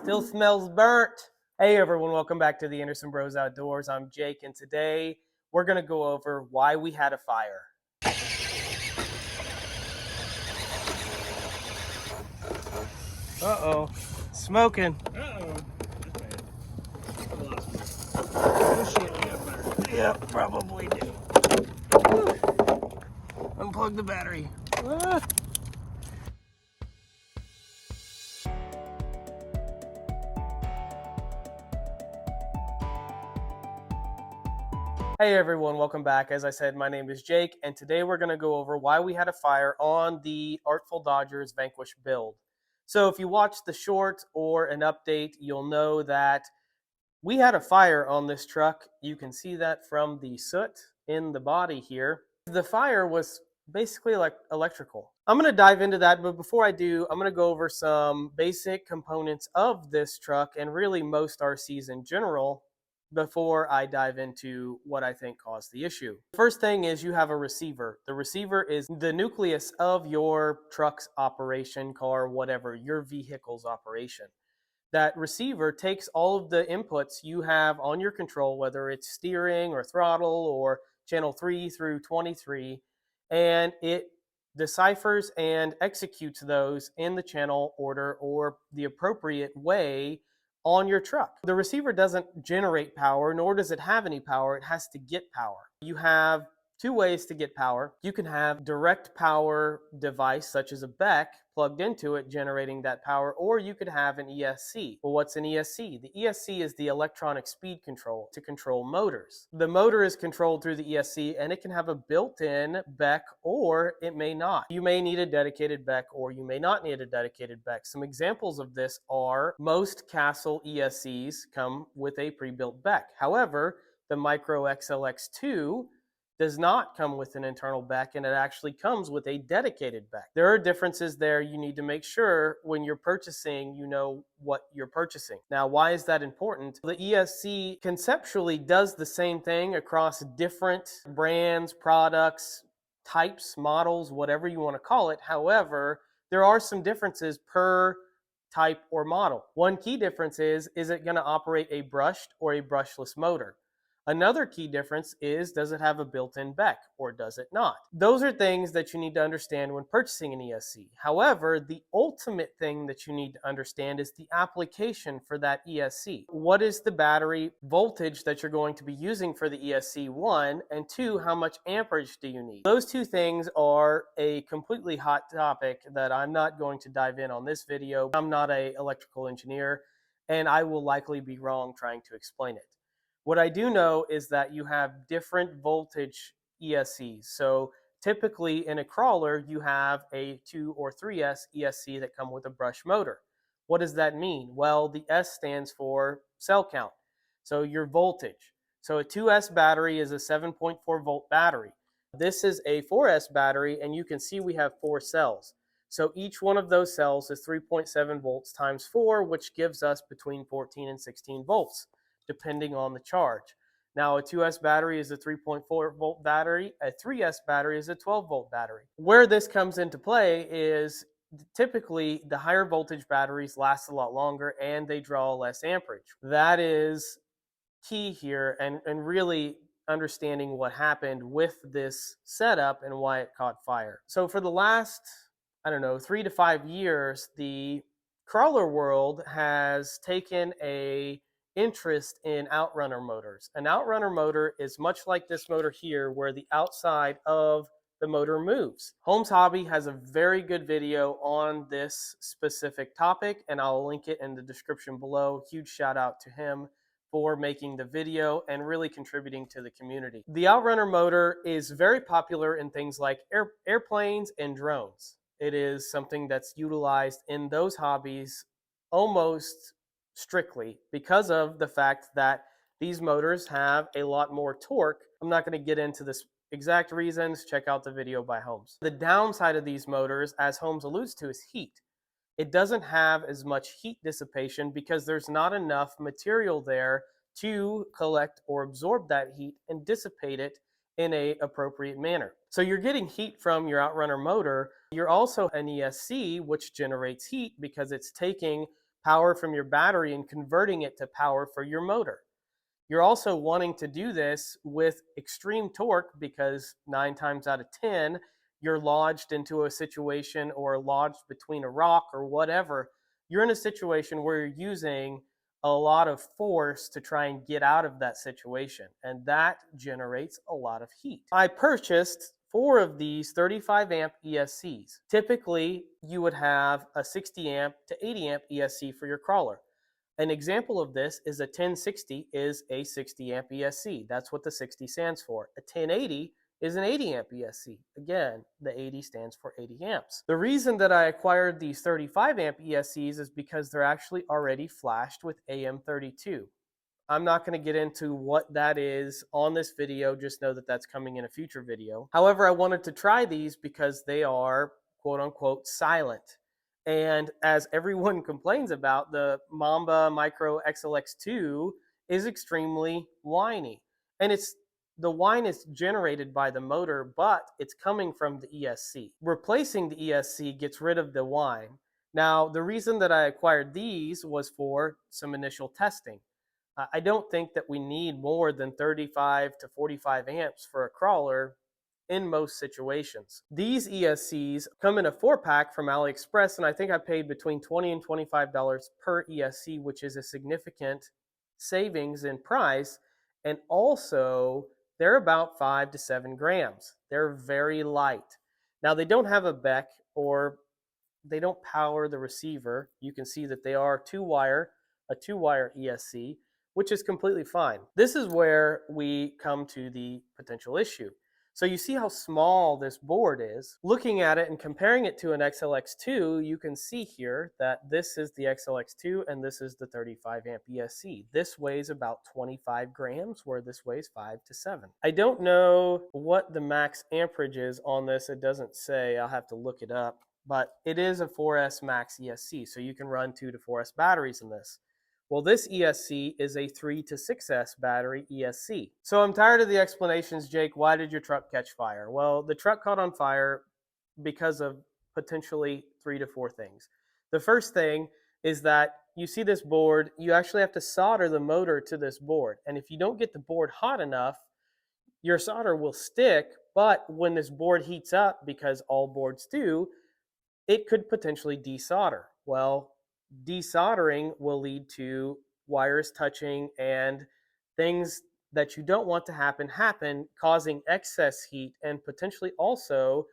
Still smells burnt. Hey everyone, welcome back to the Anderson Bros Outdoors. I'm Jake, and today we're going to go over why we had a fire. Uh-oh, smoking. Uh-oh. Oh shit, we got fire. Yeah, probably do. Unplug the battery. Ah. Hey everyone, welcome back. As I said, my name is Jake, and today we're going to go over why we had a fire on the Artful Dodgers Vanquish build. So if you watched the short or an update, you'll know that we had a fire on this truck. You can see that from the soot in the body here. The fire was basically like electrical. I'm going to dive into that, but before I do, I'm going to go over some basic components of this truck and really most RCs in general before I dive into what I think caused the issue. First thing is you have a receiver. The receiver is the nucleus of your truck's operation, car, whatever, your vehicle's operation. That receiver takes all of the inputs you have on your control, whether it's steering or throttle or channel 3 through 23, and it deciphers and executes those in the channel order or the appropriate way on your truck. The receiver doesn't generate power, nor does it have any power. It has to get power. You have two ways to get power. You can have direct power device such as a BEC plugged into it generating that power, or you could have an ESC. Well, what's an ESC? The ESC is the electronic speed control to control motors. The motor is controlled through the ESC, and it can have a built-in BEC or it may not. You may need a dedicated BEC or you may not need a dedicated BEC. Some examples of this are most Castle ESCs come with a pre-built BEC. However, the Micro XLX2 does not come with an internal BEC, and it actually comes with a dedicated BEC. There are differences there. You need to make sure when you're purchasing, you know what you're purchasing. Now, why is that important? The ESC conceptually does the same thing across different brands, products, types, models, whatever you want to call it. However, there are some differences per type or model. One key difference is it going to operate a brushed or a brushless motor? Another key difference is, does it have a built-in BEC or does it not? Those are things that you need to understand when purchasing an ESC. However, the ultimate thing that you need to understand is the application for that ESC. What is the battery voltage that you're going to be using for the ESC, one, and two, how much amperage do you need? Those two things are a completely hot topic that I'm not going to dive in on this video. I'm not an electrical engineer, and I will likely be wrong trying to explain it. What I do know is that you have different voltage ESCs. So typically in a crawler, you have a 2 or 3S ESC that come with a brush motor. What does that mean? Well, the S stands for cell count, so your voltage. So a 2S battery is a 7.4 volt battery. This is a 4S battery, and you can see we have 4 cells. So each one of those cells is 3.7 volts times 4, which gives us between 14 and 16 volts. Depending on the charge. Now, a 2S battery is a 3.4 volt battery. A 3S battery is a 12 volt battery. Where this comes into play is typically the higher voltage batteries last a lot longer and they draw less amperage. That is key here, and really understanding what happened with this setup and why it caught fire. So for the last, 3 to 5 years, the crawler world has taken a interest in outrunner motors. An outrunner motor is much like this motor here, where the outside of the motor moves. Holmes Hobby has a very good video on this specific topic, and I'll link it in the description below. Huge shout out to him for making the video and really contributing to the community. The outrunner motor is very popular in things like airplanes and drones. It is something that's utilized in those hobbies almost strictly because of the fact that these motors have a lot more torque. I'm not going to get into this exact reasons. Check out the video by Holmes. The downside of these motors, as Holmes alludes to, is heat. It doesn't have as much heat dissipation because there's not enough material there to collect or absorb that heat and dissipate it in an appropriate manner. So you're getting heat from your outrunner motor. You're also an ESC, which generates heat because it's taking power from your battery and converting it to power for your motor. You're also wanting to do this with extreme torque because 9 times out of 10, you're lodged into a situation or lodged between a rock or whatever. You're in a situation where you're using a lot of force to try and get out of that situation, and that generates a lot of heat. I purchased 4 of these 35 amp ESCs. Typically, you would have a 60 amp to 80 amp ESC for your crawler. An example of this is a 1060 is a 60 amp ESC. That's what the 60 stands for. A 1080 is an 80 amp ESC. Again, the 80 stands for 80 amps. The reason that I acquired these 35 amp ESCs is because they're actually already flashed with AM32. I'm not going to get into what that is on this video. Just know that that's coming in a future video. However, I wanted to try these because they are quote unquote silent. And as everyone complains about, the Mamba Micro XLX2 is extremely whiny. And the whine is generated by the motor, but it's coming from the ESC. Replacing the ESC gets rid of the whine. Now, the reason that I acquired these was for some initial testing. I don't think that we need more than 35 to 45 amps for a crawler in most situations. These ESCs come in a 4-pack from AliExpress, and I think I paid between $20 and $25 per ESC, which is a significant savings in price. And also, they're about 5 to 7 grams. They're very light. Now, they don't have a beck or they don't power the receiver. You can see that they are a 2-wire ESC, which is completely fine. This is where we come to the potential issue. So you see how small this board is. Looking at it and comparing it to an XLX2, you can see here that this is the XLX2 and this is the 35 amp ESC. This weighs about 25 grams, where this weighs 5 to 7. I don't know what the max amperage is on this. It doesn't say. I'll have to look it up. But it is a 4S max ESC, so you can run 2 to 4S batteries in this. Well, this ESC is a 3 to 6S battery ESC. So I'm tired of the explanations, Jake. Why did your truck catch fire? Well, the truck caught on fire because of potentially 3 to 4 things. The first thing is that you see this board, you actually have to solder the motor to this board. And if you don't get the board hot enough, your solder will stick, but when this board heats up, because all boards do, it could potentially desolder. Well, desoldering will lead to wires touching and things that you don't want to happen, causing excess heat and potentially also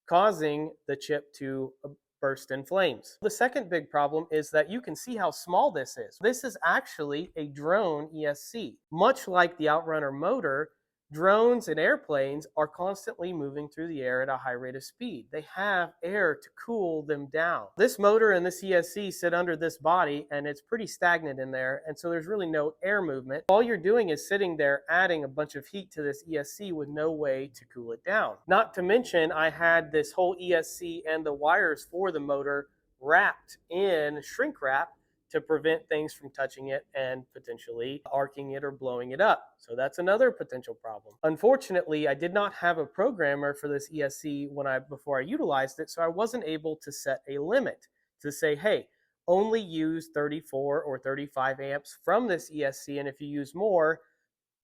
causing the chip to burst in flames. The second big problem is that you can see how small this is. This is actually a drone ESC. Much like the Outrunner motor, drones and airplanes are constantly moving through the air at a high rate of speed. They have air to cool them down. This motor and this ESC sit under this body and it's pretty stagnant in there, and so there's really no air movement. All you're doing is sitting there adding a bunch of heat to this ESC with no way to cool it down. Not to mention, I had this whole ESC and the wires for the motor wrapped in shrink wrap to prevent things from touching it and potentially arcing it or blowing it up. So that's another potential problem. Unfortunately, I did not have a programmer for this ESC before I utilized it, so I wasn't able to set a limit to say, hey, only use 34 or 35 amps from this ESC, and if you use more,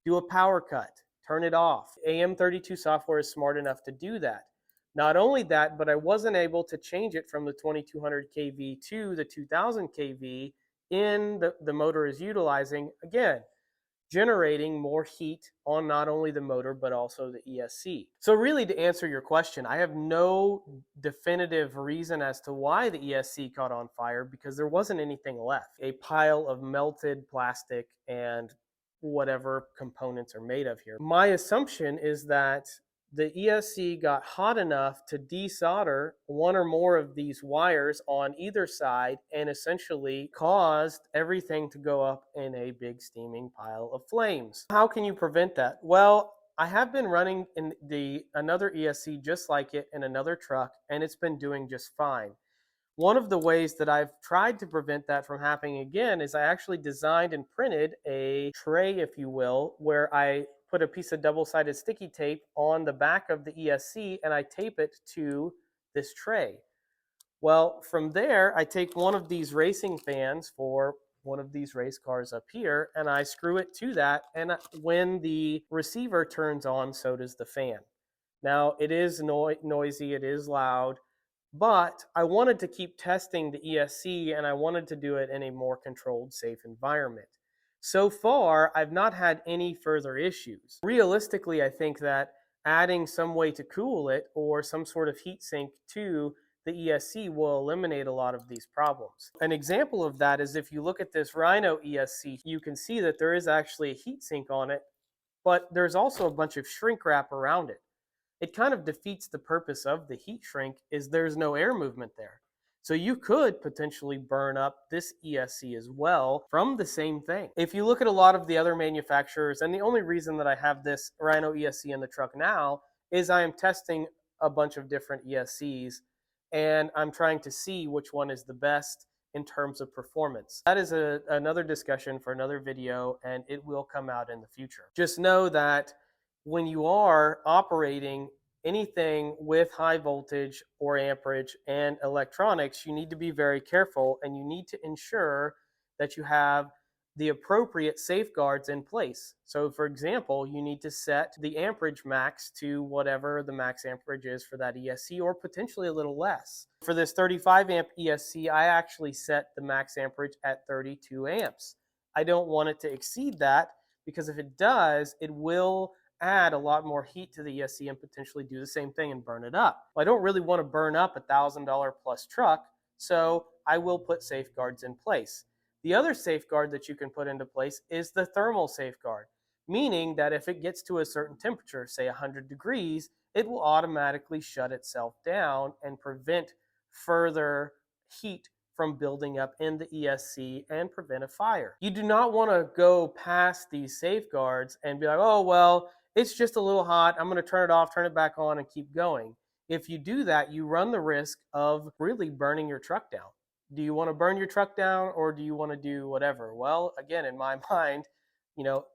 do a power cut, turn it off. AM32 software is smart enough to do that. Not only that, but I wasn't able to change it from the 2200 kV to the 2000 kV in the motor is utilizing, again, generating more heat on not only the motor, but also the ESC. So really, to answer your question, I have no definitive reason as to why the ESC caught on fire because there wasn't anything left. A pile of melted plastic and whatever components are made of here. My assumption is that the ESC got hot enough to desolder one or more of these wires on either side and essentially caused everything to go up in a big steaming pile of flames. How can you prevent that? Well, I have been running in another ESC just like it in another truck, and it's been doing just fine. One of the ways that I've tried to prevent that from happening again is I actually designed and printed a tray, if you will, where I put a piece of double-sided sticky tape on the back of the ESC and I tape it to this tray. Well, from there, I take one of these racing fans for one of these race cars up here, and I screw it to that. And when the receiver turns on, so does the fan. Now, it is noisy, it is loud, but I wanted to keep testing the ESC and I wanted to do it in a more controlled, safe environment. So far, I've not had any further issues. Realistically, I think that adding some way to cool it or some sort of heat sink to the ESC will eliminate a lot of these problems. An example of that is if you look at this Rhino ESC, you can see that there is actually a heat sink on it, but there's also a bunch of shrink wrap around it. It kind of defeats the purpose of the heat shrink is there's no air movement there. So you could potentially burn up this ESC as well from the same thing. If you look at a lot of the other manufacturers, and the only reason that I have this Rhino ESC in the truck now is I am testing a bunch of different ESCs and I'm trying to see which one is the best in terms of performance. That is another discussion for another video, and it will come out in the future. Just know that when you are operating anything with high voltage or amperage and electronics, you need to be very careful and you need to ensure that you have the appropriate safeguards in place. So for example, you need to set the amperage max to whatever the max amperage is for that ESC or potentially a little less. For this 35 amp ESC, I actually set the max amperage at 32 amps. I don't want it to exceed that because if it does, it will add a lot more heat to the ESC and potentially do the same thing and burn it up. I don't really want to burn up a $1,000 plus truck, so I will put safeguards in place. The other safeguard that you can put into place is the thermal safeguard, meaning that if it gets to a certain temperature, say 100 degrees, it will automatically shut itself down and prevent further heat from building up in the ESC and prevent a fire. You do not want to go past these safeguards and be like, oh, well, it's just a little hot. I'm going to turn it off, turn it back on, and keep going. If you do that, you run the risk of really burning your truck down. Do you want to burn your truck down or do you want to do whatever? Well, again, in my mind,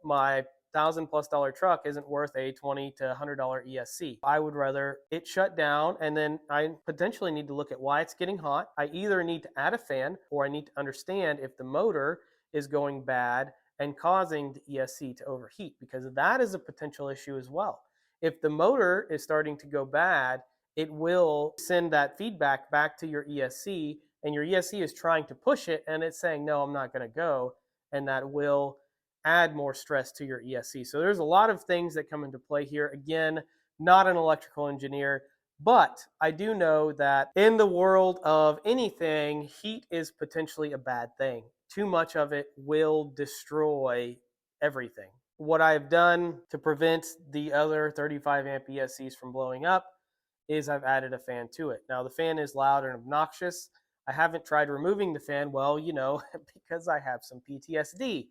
my $1,000+ truck isn't worth a $20 to $100 ESC. I would rather it shut down, and then I potentially need to look at why it's getting hot. I either need to add a fan or I need to understand if the motor is going bad and causing the ESC to overheat, because that is a potential issue as well. If the motor is starting to go bad, it will send that feedback back to your ESC, and your ESC is trying to push it and it's saying, no, I'm not going to go, and that will add more stress to your ESC. So there's a lot of things that come into play here. Again, not an electrical engineer, but I do know that in the world of anything, heat is potentially a bad thing. Too much of it will destroy everything. What I've done to prevent the other 35 amp ESCs from blowing up is I've added a fan to it. Now the fan is loud and obnoxious. I haven't tried removing the fan, well, because I have some PTSD.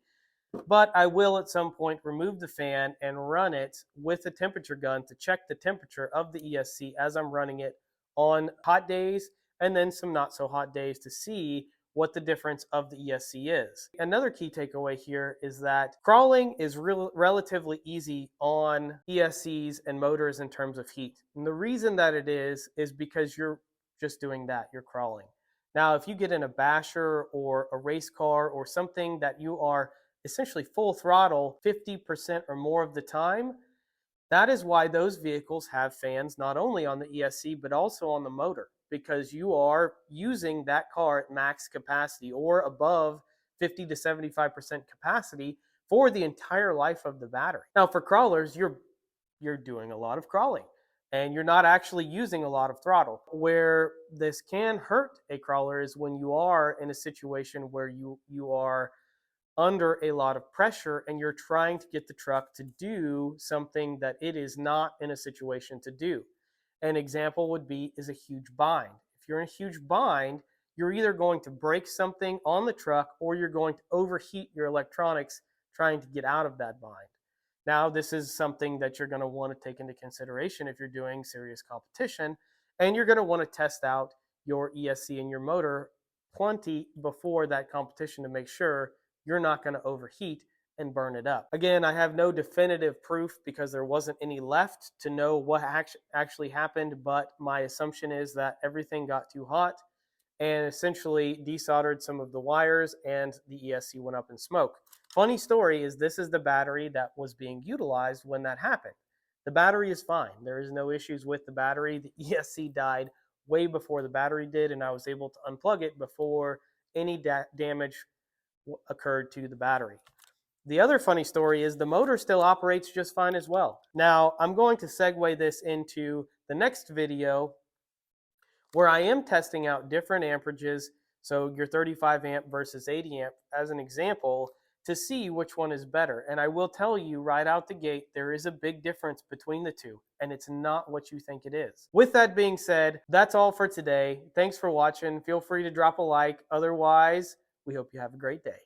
But I will at some point remove the fan and run it with a temperature gun to check the temperature of the ESC as I'm running it on hot days and then some not so hot days to see what the difference of the ESC is. Another key takeaway here is that crawling is relatively easy on ESCs and motors in terms of heat. And the reason that it is because you're just doing that, you're crawling. Now, if you get in a basher or a race car or something that you are essentially full throttle 50% or more of the time, that is why those vehicles have fans not only on the ESC but also on the motor, because you are using that car at max capacity or above 50 to 75% capacity for the entire life of the battery. Now for crawlers, you're doing a lot of crawling and you're not actually using a lot of throttle. Where this can hurt a crawler is when you are in a situation where you are under a lot of pressure and you're trying to get the truck to do something that it is not in a situation to do. An example would be is a huge bind. If you're in a huge bind, you're either going to break something on the truck or you're going to overheat your electronics trying to get out of that bind. Now, this is something that you're going to want to take into consideration if you're doing serious competition, and you're going to want to test out your ESC and your motor plenty before that competition to make sure you're not going to overheat and burn it up. Again, I have no definitive proof because there wasn't any left to know what actually happened, but my assumption is that everything got too hot and essentially desoldered some of the wires, and the ESC went up in smoke. Funny story is this is the battery that was being utilized when that happened. The battery is fine. There is no issues with the battery. The ESC died way before the battery did, and I was able to unplug it before any damage occurred to the battery. The other funny story is the motor still operates just fine as well. Now, I'm going to segue this into the next video where I am testing out different amperages, so your 35 amp versus 80 amp as an example, to see which one is better. And I will tell you right out the gate, there is a big difference between the two, and it's not what you think it is. With that being said, that's all for today. Thanks for watching. Feel free to drop a like. Otherwise, we hope you have a great day.